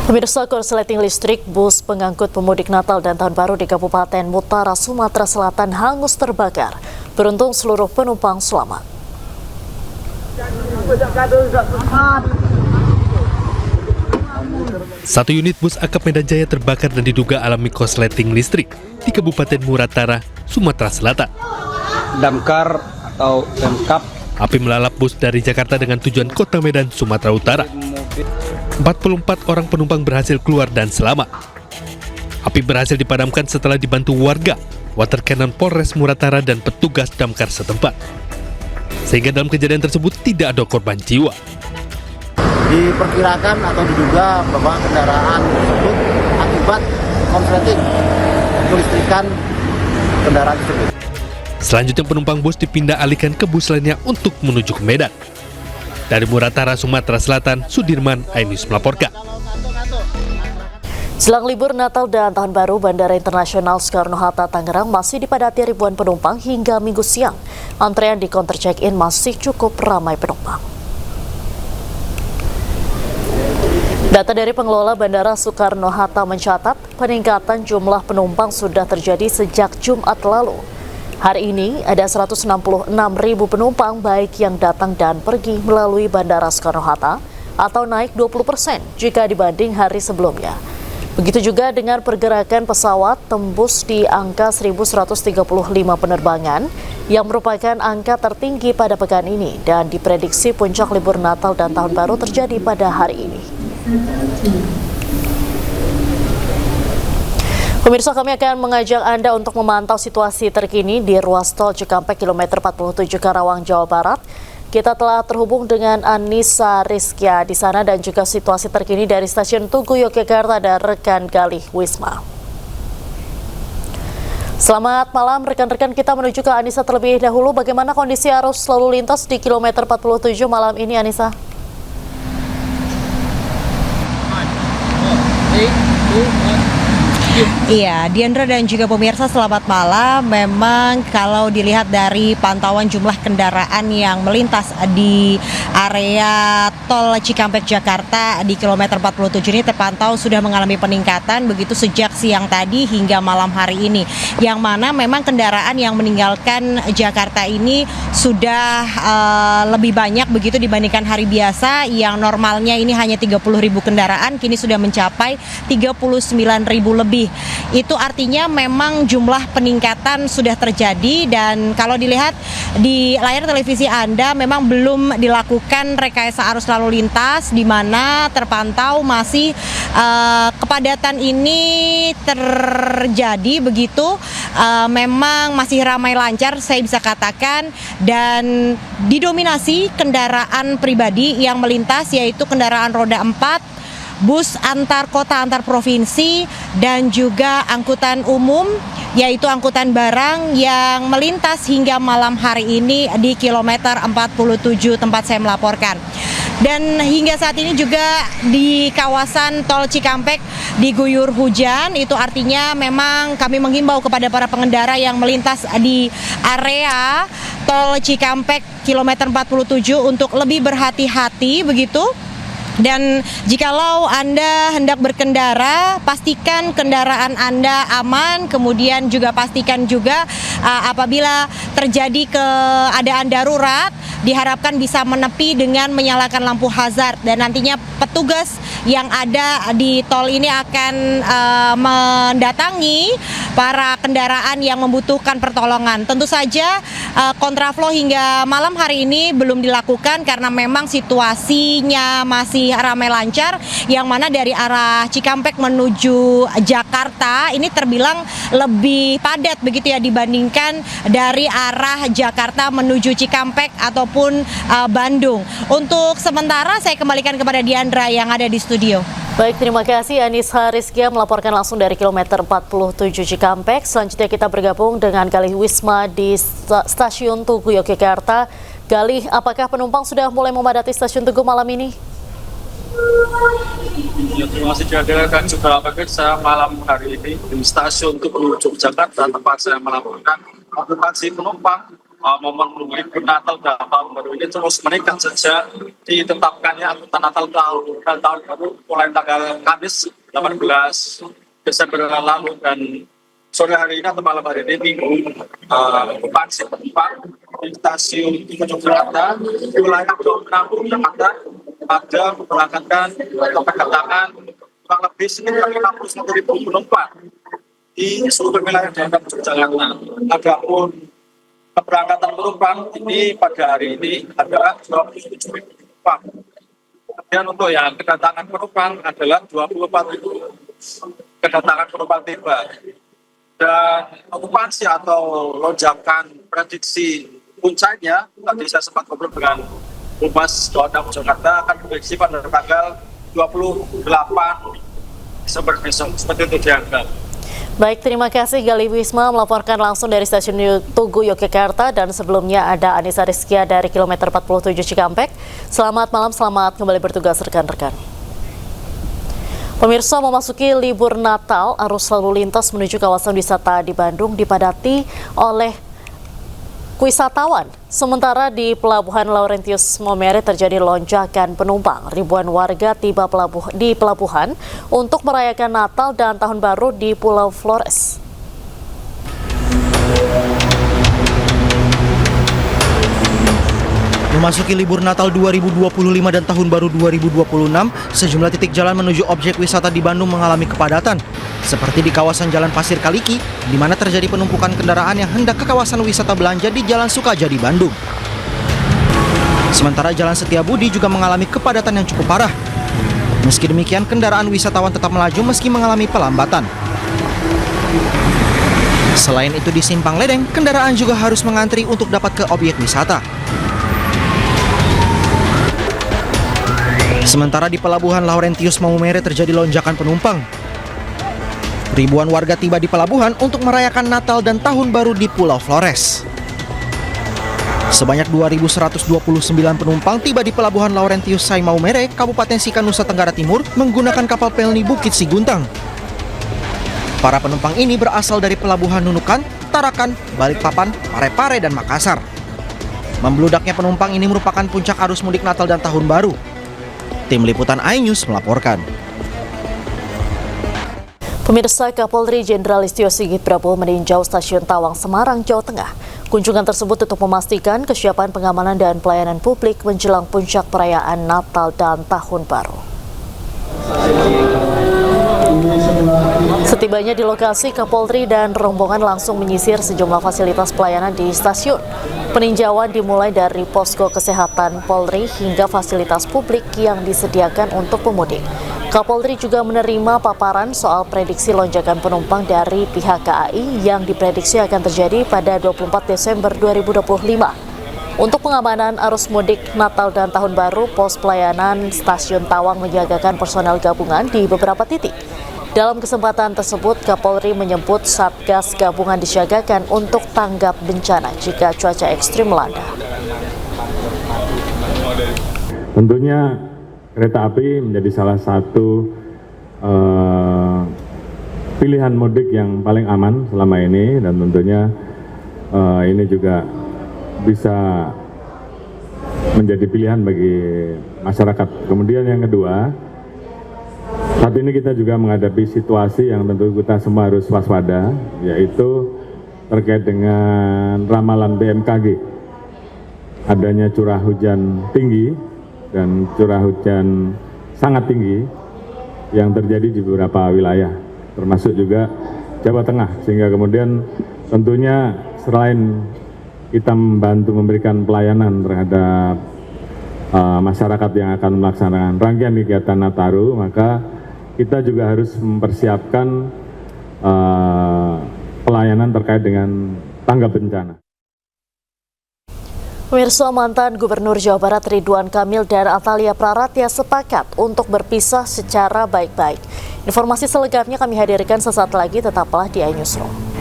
Pemirsa, korsleting listrik bus pengangkut pemudik Natal dan Tahun Baru di Kabupaten Mutara, Sumatera Selatan hangus terbakar. Beruntung seluruh penumpang selamat. Satu unit bus akap Medan Jaya terbakar dan diduga alami korsleting listrik di Kabupaten Muratara, Sumatera Selatan. Damkar atau Pemkap. Api melalap bus dari Jakarta dengan tujuan Kota Medan, Sumatera Utara. 44 orang penumpang berhasil keluar dan selamat. Api berhasil dipadamkan setelah dibantu warga, water cannon Polres Muratara dan petugas damkar setempat. Sehingga dalam kejadian tersebut tidak ada korban jiwa. Diperkirakan atau diduga bahwa kendaraan tersebut akibat korsleting kelistrikan kendaraan tersebut. Selanjutnya penumpang bus dipindah alihkan ke bus lainnya untuk menuju ke Medan. Dari Muratara, Sumatera Selatan, Sudirman Ainus melaporkan. Jelang libur Natal dan Tahun Baru, Bandara Internasional Soekarno-Hatta Tangerang masih dipadati ribuan penumpang hingga Minggu siang. Antrean di counter check-in masih cukup ramai penumpang. Data dari pengelola Bandara Soekarno-Hatta mencatat peningkatan jumlah penumpang sudah terjadi sejak Jumat lalu. Hari ini ada 166.000 penumpang baik yang datang dan pergi melalui Bandara Soekarno-Hatta atau naik 20% jika dibanding hari sebelumnya. Begitu juga dengan pergerakan pesawat tembus di angka 1.135 penerbangan yang merupakan angka tertinggi pada pekan ini dan diprediksi puncak libur Natal dan Tahun Baru terjadi pada hari ini. Pemirsa, kami akan mengajak Anda untuk memantau situasi terkini di ruas tol Cikampek kilometer 47 Karawang, Jawa Barat. Kita telah terhubung dengan Anissa Rizkia di sana dan juga situasi terkini dari stasiun Tugu Yogyakarta dan rekan Galih Wisma. Selamat malam rekan-rekan, kita menuju ke Anissa terlebih dahulu. Bagaimana kondisi arus lalu lintas di kilometer 47 malam ini, Anissa? Iya, Diandra dan juga pemirsa selamat malam. Memang kalau dilihat dari pantauan jumlah kendaraan yang melintas di area tol Cikampek Jakarta di kilometer 47 ini terpantau sudah mengalami peningkatan begitu sejak siang tadi hingga malam hari ini. Yang mana memang kendaraan yang meninggalkan Jakarta ini sudah lebih banyak begitu dibandingkan hari biasa yang normalnya ini hanya 30.000 kendaraan, kini sudah mencapai 39.000 lebih. Itu artinya memang jumlah peningkatan sudah terjadi dan kalau dilihat di layar televisi Anda memang belum dilakukan rekayasa arus lalu lintas di mana terpantau masih kepadatan ini terjadi begitu, memang masih ramai lancar saya bisa katakan dan didominasi kendaraan pribadi yang melintas yaitu kendaraan roda 4, bus antar kota antar provinsi dan juga angkutan umum yaitu angkutan barang yang melintas hingga malam hari ini di kilometer 47 tempat saya melaporkan. Dan hingga saat ini juga di kawasan tol Cikampek diguyur hujan, itu artinya memang kami menghimbau kepada para pengendara yang melintas di area tol Cikampek kilometer 47 untuk lebih berhati-hati begitu. Dan jikalau Anda hendak berkendara, pastikan kendaraan Anda aman, kemudian juga pastikan juga apabila terjadi keadaan darurat, diharapkan bisa menepi dengan menyalakan lampu hazard dan nantinya petugas yang ada di tol ini akan mendatangi para kendaraan yang membutuhkan pertolongan. Tentu saja kontraflow hingga malam hari ini belum dilakukan karena memang situasinya masih ramai lancar, yang mana dari arah Cikampek menuju Jakarta ini terbilang lebih padat begitu ya dibandingkan dari arah Jakarta menuju Cikampek ataupun Bandung. Untuk sementara saya kembalikan kepada Diandra yang ada di studio. Baik, terima kasih Anissa Rizkia melaporkan langsung dari kilometer 47 Cikampek. Selanjutnya kita bergabung dengan Galih Wisma di stasiun Tugu Yogyakarta. Galih, apakah penumpang sudah mulai memadati stasiun Tugu malam ini? Ya, terima kasih dan juga pemirsa, malam hari ini di stasiun Tugu Yogyakarta tempat saya melaporkan okupansi penumpang momen libur Natal dan Tahun Baru ini terus meningkat sejak ditetapkannya angkutan Natal dan Tahun Baru mulai tanggal Kamis 18 Desember lalu, dan sore hari ini atau malam hari ini Minggu, okupansi penumpang di stasiun Tugu Jakarta di wilayah Kampung Jakarta ada memberangkatkan atau kedatangan kurang lebih sekitar 51.000 penumpang di seluruh wilayah daerah Jakarta. Adapun keberangkatan penumpang ini pada hari ini adalah 27.000 penumpang. Kemudian untuk yang kedatangan penumpang adalah 24.000 kedatangan penumpang tiba. Dan okupansi atau lonjakan prediksi puncaknya, tadi saya sempat ngobrol dengan Humas Daob Jakarta, akan diprediksi pada tanggal 28 Desember besok, seperti itu dianggap. Baik, terima kasih Gali Wisma melaporkan langsung dari stasiun Tugu Yogyakarta, dan sebelumnya ada Anissa Rizkia dari kilometer 47 Cikampek. Selamat malam, selamat kembali bertugas rekan-rekan. Pemirsa, memasuki libur Natal, arus lalu lintas menuju kawasan wisata di Bandung dipadati oleh wisatawan. Sementara di Pelabuhan Laurentius Maumere terjadi lonjakan penumpang. Ribuan warga tiba di pelabuhan untuk merayakan Natal dan Tahun Baru di Pulau Flores. Memasuki libur Natal 2025 dan Tahun Baru 2026, sejumlah titik jalan menuju objek wisata di Bandung mengalami kepadatan. Seperti di kawasan Jalan Pasir Kaliki, di mana terjadi penumpukan kendaraan yang hendak ke kawasan wisata belanja di Jalan Sukajadi, Bandung. Sementara Jalan Setiabudi juga mengalami kepadatan yang cukup parah. Meski demikian, kendaraan wisatawan tetap melaju meski mengalami pelambatan. Selain itu, di Simpang Ledeng, kendaraan juga harus mengantri untuk dapat ke objek wisata. Sementara di Pelabuhan Laurentius Maumere terjadi lonjakan penumpang. Ribuan warga tiba di pelabuhan untuk merayakan Natal dan Tahun Baru di Pulau Flores. Sebanyak 2.129 penumpang tiba di Pelabuhan Laurentius Maumere, Kabupaten Sika, Nusa Tenggara Timur menggunakan kapal pelni Bukit Siguntang. Para penumpang ini berasal dari Pelabuhan Nunukan, Tarakan, Balikpapan, Parepare, dan Makassar. Membludaknya penumpang ini merupakan puncak arus mudik Natal dan Tahun Baru. Tim Liputan iNews melaporkan. Pemirsa, Kapolri Jenderal Listio Sigit Prabowo meninjau Stasiun Tawang, Semarang, Jawa Tengah. Kunjungan tersebut untuk memastikan kesiapan pengamanan dan pelayanan publik menjelang puncak perayaan Natal dan Tahun Baru. Setibanya di lokasi, Kapolri dan rombongan langsung menyisir sejumlah fasilitas pelayanan di stasiun. Peninjauan dimulai dari posko kesehatan Polri hingga fasilitas publik yang disediakan untuk pemudik. Kapolri juga menerima paparan soal prediksi lonjakan penumpang dari pihak KAI yang diprediksi akan terjadi pada 24 Desember 2025. Untuk pengamanan arus mudik Natal dan Tahun Baru, pos pelayanan Stasiun Tawang menyiagakan personel gabungan di beberapa titik. Dalam kesempatan tersebut, Kapolri menyebut Satgas Gabungan disiagakan untuk tanggap bencana jika cuaca ekstrim melanda. Tentunya kereta api menjadi salah satu pilihan mudik yang paling aman selama ini, dan tentunya ini juga bisa menjadi pilihan bagi masyarakat. Kemudian yang kedua, saat ini kita juga menghadapi situasi yang tentu kita semua harus waspada, yaitu terkait dengan ramalan BMKG. Adanya curah hujan tinggi dan curah hujan sangat tinggi yang terjadi di beberapa wilayah, termasuk juga Jawa Tengah. Sehingga kemudian tentunya selain kita membantu memberikan pelayanan terhadap masyarakat yang akan melaksanakan rangkaian kegiatan Nataru, maka kita juga harus mempersiapkan pelayanan terkait dengan tanggap bencana. Pemirsa, mantan Gubernur Jawa Barat Ridwan Kamil dan Atalia Praratya sepakat untuk berpisah secara baik-baik. Informasi selengkapnya kami hadirkan sesaat lagi, tetaplah di iNewsroom.